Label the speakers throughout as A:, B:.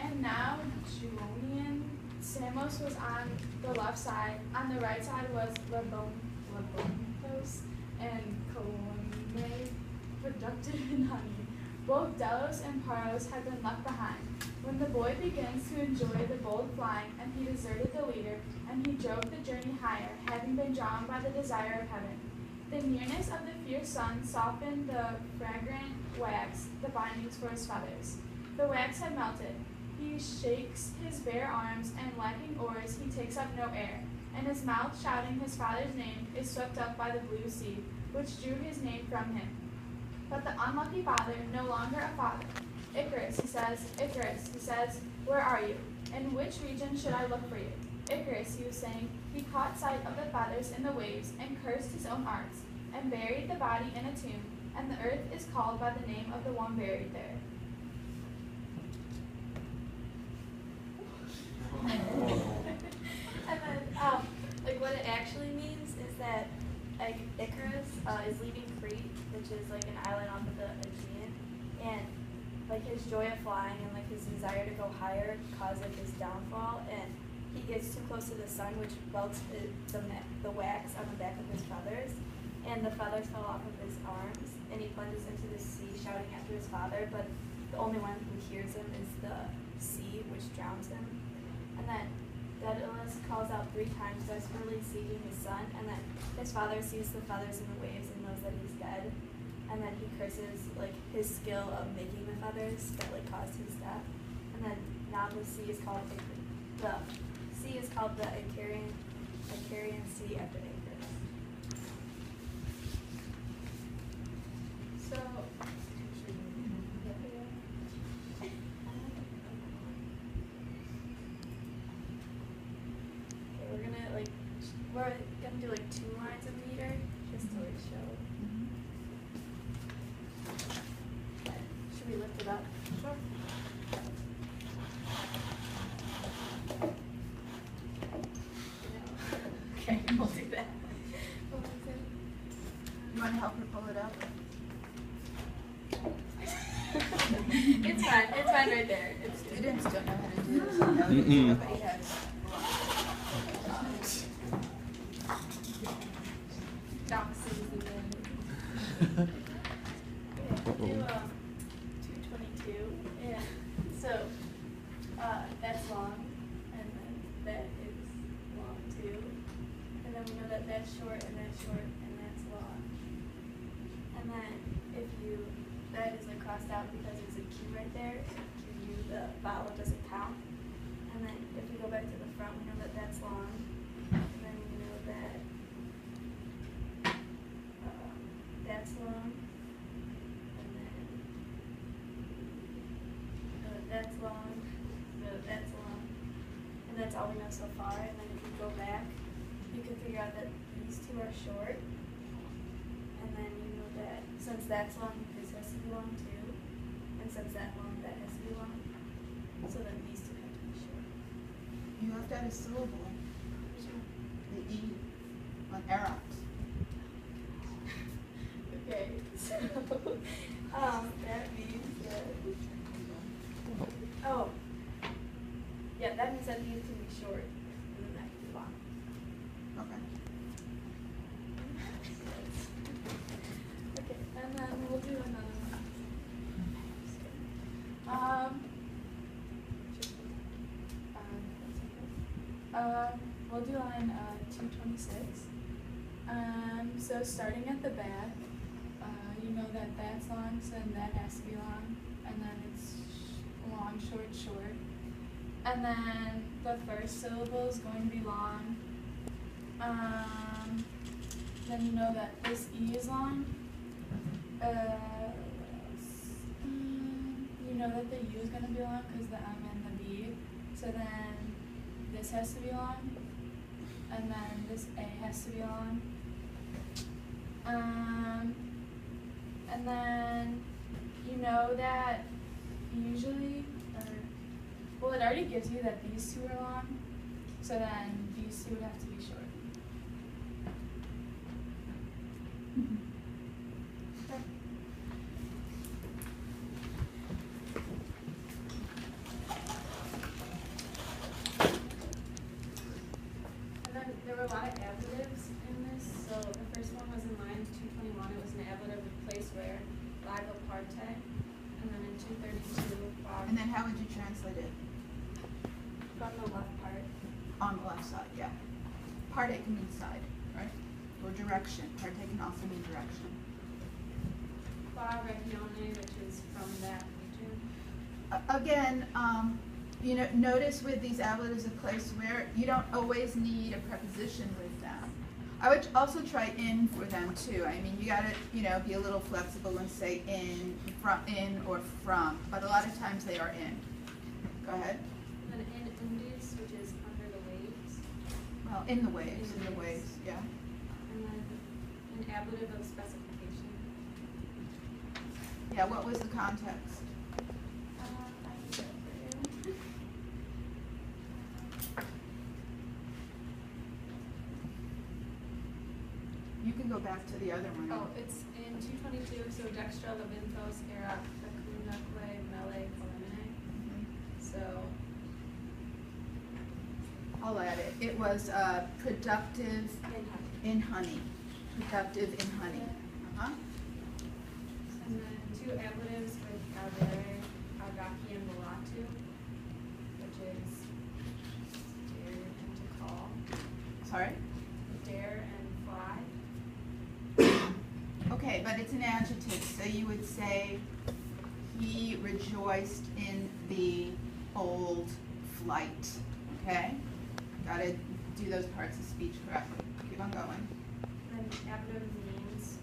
A: And now Julian Samos was on the left side. On the right side was Lebonthos and Colleen, productive in honey. Both Delos and Paros had been left behind. When the boy begins to enjoy the bold flying, and he deserted the leader, and he drove the journey higher, having been drawn by the desire of heaven. The nearness of the fierce sun softened the fragrant wax, the bindings for his feathers. The wax had melted. He shakes his bare arms, and lacking oars, he takes up no air, and his mouth, shouting his father's name, is swept up by the blue sea, which drew his name from him. But the unlucky father, no longer a father. Icarus, he says, where are you? In which region should I look for you? Icarus, he was saying, he caught sight of the feathers in the waves, and cursed his own arts, and buried the body in a tomb, and the earth is called by the name of the one buried there.
B: And then, what it actually means is that Icarus is leaving Crete, which is like an island off of the Aegean, and his joy of flying and his desire to go higher caused his downfall, and he gets too close to the sun, which melts the wax on the back of his feathers, and the feathers fell off of his arms, and he plunges into the sea shouting after his father, but the only one who hears him is the sea, which drowns him. And then Daedalus calls out 3 times, desperately seeking his son, and then his father sees the feathers in the waves and knows that he's dead. And then he curses his skill of making the feathers that caused his death. And then now the sea is called the Icarian Sea after Icarus.
A: So,
B: we're gonna do 2 lines of meter just to show. Should we lift it up?
A: sure.
B: Okay, we'll do that.
C: You want to help her pull it up?
B: It's fine right there.
C: Students don't know how to do this. Nobody has.
B: Do 222, and so that's long, and then that is long too, and then we know that that's short, and that's short, and that's long, and then that is crossed out because there's a Q right there, Q, the vowel doesn't count, and then if we go back to the front, we know that that's long, and then we know that that's long. That's long, that's long, and that's all we know so far. And then if you go back, you can figure out that these 2 are short, and then you know that since that's long, this has to be long too, and since that's long, that has to be long, so then these 2 have to be short.
C: You have to add a syllable. The E on erox.
B: Okay, so that means that. Oh, yeah, that means that these can be short, and then that can be long.
C: Okay.
A: Okay, and then we'll do another one. We'll do line 226. So starting at the back, you know that that's long, so then that has to be long, and then it's long, short, short. And then the first syllable is going to be long. Then you know that this E is long. You know that the U is going to be long because the M and the B. So then this has to be long. And then this A has to be long. And then you know that usually, it already gives you that these 2 are long, so then these 2 would have to be short.
D: a lot of ablatives in this. So the first one was in line 221. It was an ablative of place where, live aparte. And then in 232,
C: And then how would you translate it?
B: From the left part.
C: On the left side, yeah. Parte can mean side, right? Or direction. Parte can also mean direction.
D: qua regione, which is from that region.
C: Again, you know, notice with these ablatives of place where you don't always need a preposition with them. I would also try in for them too. I mean, you gotta, you know, be a little flexible and say in, from, in or from, but a lot of times they are in. Go ahead.
D: And then in undis, which is under the waves.
C: Well, in the waves, in the waves, yeah.
D: And then an ablative of specification.
C: Yeah, what was the context?
A: I can get it for you.
C: You can go back to the other one.
D: Oh, it's in 222, so dextra levinthos era facunaque mele polemine.
C: Mhm.
D: So,
C: I'll add it. It was productive in honey. Productive in honey. Uh-huh.
D: and then two ablatives with gaudere, agaki, and volatu, which is dare and to call,
C: Sorry?
D: dare and fly.
C: Okay, but it's an adjective, so you would say he rejoiced in the old flight. Okay? Gotta do those parts of speech correctly. Keep on going.
D: And then ablative means,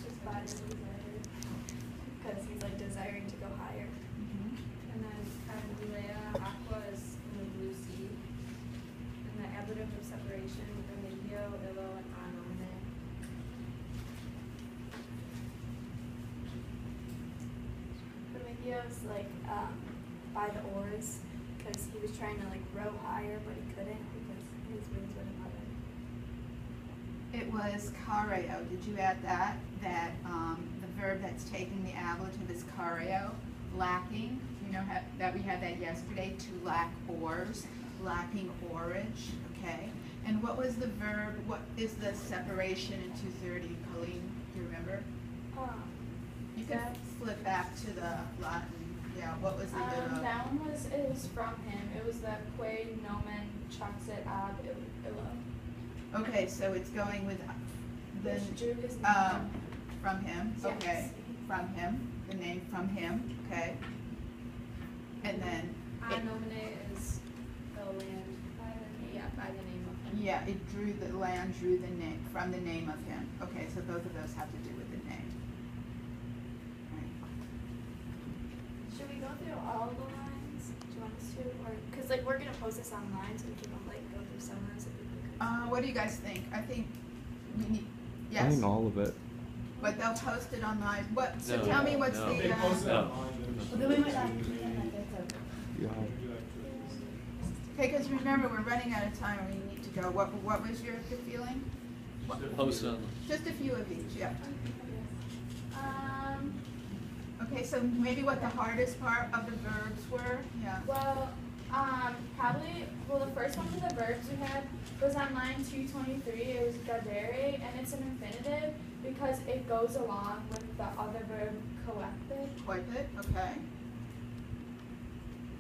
B: Just by the desire. Because he's like desiring to go higher.
C: Mhm.
D: and then Candilea aqua is in the blue sea. And the ablative of separation, remedio, illo, and anomine.
B: Remigio's like by the oars because he was trying to like row higher but he couldn't because his wings wouldn't let him.
C: It was careo. Did you add that? That the verb that's taking the ablative is careo, lacking. You know that we had that yesterday, to lack oars, lacking oarage. Okay. And what was the verb? What is the separation in 230, Colleen? Do you remember? You can flip back to the Latin. Yeah. What was the
A: That one was, it was from him. It was the que nomen traxit ab illo.
C: Okay, so it's going with the
A: Which drew his name.
C: from him.
A: Yes.
C: Okay, from him. The name from him. Okay. And then
D: Anomine is the land by the name of him.
C: yeah, it drew the land, drew the name from the name of him. Okay, so both of those have to do with the name. Right.
B: Should we go through all the lines? Do you want us to, or because like we're gonna post this online so we can like go through some of them so people can.
C: What do you guys think? I think we need.
E: I
C: Yes.
E: think all of it.
C: But they'll post it online. What? So
E: No,
C: tell me what's
E: no.
C: the.
F: They post it
E: No.
F: online.
C: Well, then we might not do that. That's okay.
E: Yeah.
C: Okay, because remember, we're running out of time and we need to go. What was your feeling?
E: Post it on.
C: Just a few of each, yeah.
A: Um,
C: Okay, so maybe what the hardest part of the verbs were, yeah.
A: well, probably, well, the first one of the verbs we had was on line 223. It was gadere, and it's an infinitive because it goes along with the other verb collected.
C: Quipit, okay.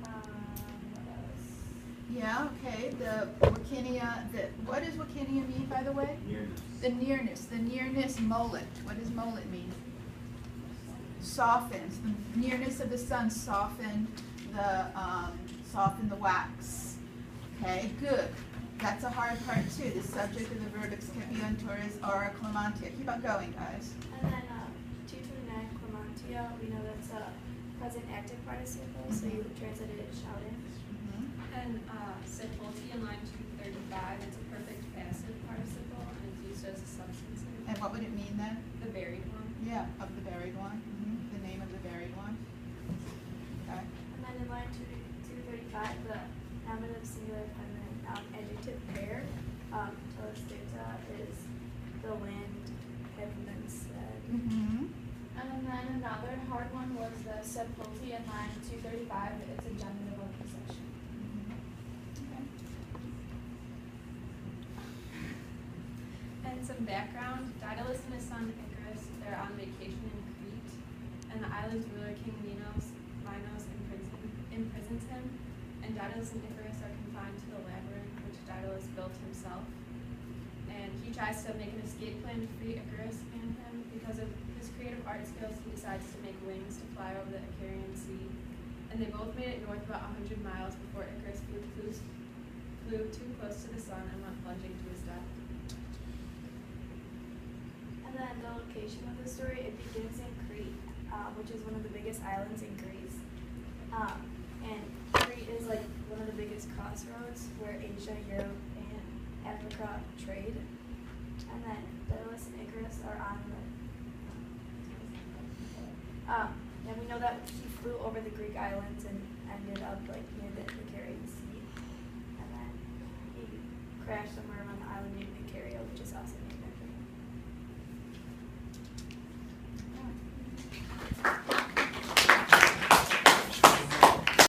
A: What else?
C: Yeah, okay, the wakinia, what does wakinia mean, by the way?
F: Nearness.
C: The nearness molet. What does molet mean? Softens, the nearness of the sun soften the wax. Okay, good. That's a hard part too. The subject of the verb excipientur is ora clamantia. Keep on going, guys.
B: And then 229 clamantia, we know that's a present active participle, so you would translate it as shouting.
D: And sepulti in line 235, it's a perfect passive participle and it's used as a substantive.
C: And what would it mean then?
D: The buried one.
C: Yeah, of the buried one. The name of the buried one. Okay.
B: And then in line 235, the nominative singular feminine adjective pair, telesteta, is the land having been said.
A: And then another hard one was the sepulti in line 235. It's a genitive of possession.
C: Okay.
D: some background. Daedalus and his son Icarus, they're on vacation in Crete, and the island's ruler, King Minos imprisons him, and Daedalus and Icarus are confined to the labyrinth, which Daedalus built himself. And he tries to make an escape plan to free Icarus and him. Because of his creative art skills, he decides to make wings to fly over the Icarian Sea. And they both made it north about 100 miles before Icarus flew too close to the sun and went plunging to his death.
B: And then the location of the story, it begins in Crete, which is one of the biggest islands in Greece. And Crete is like one of the biggest crossroads where Asia, Europe, and Africa trade. And then Daedalus and Icarus are on the and we know that he flew over the Greek islands and ended up like near the Icarian Sea. And then he crashed somewhere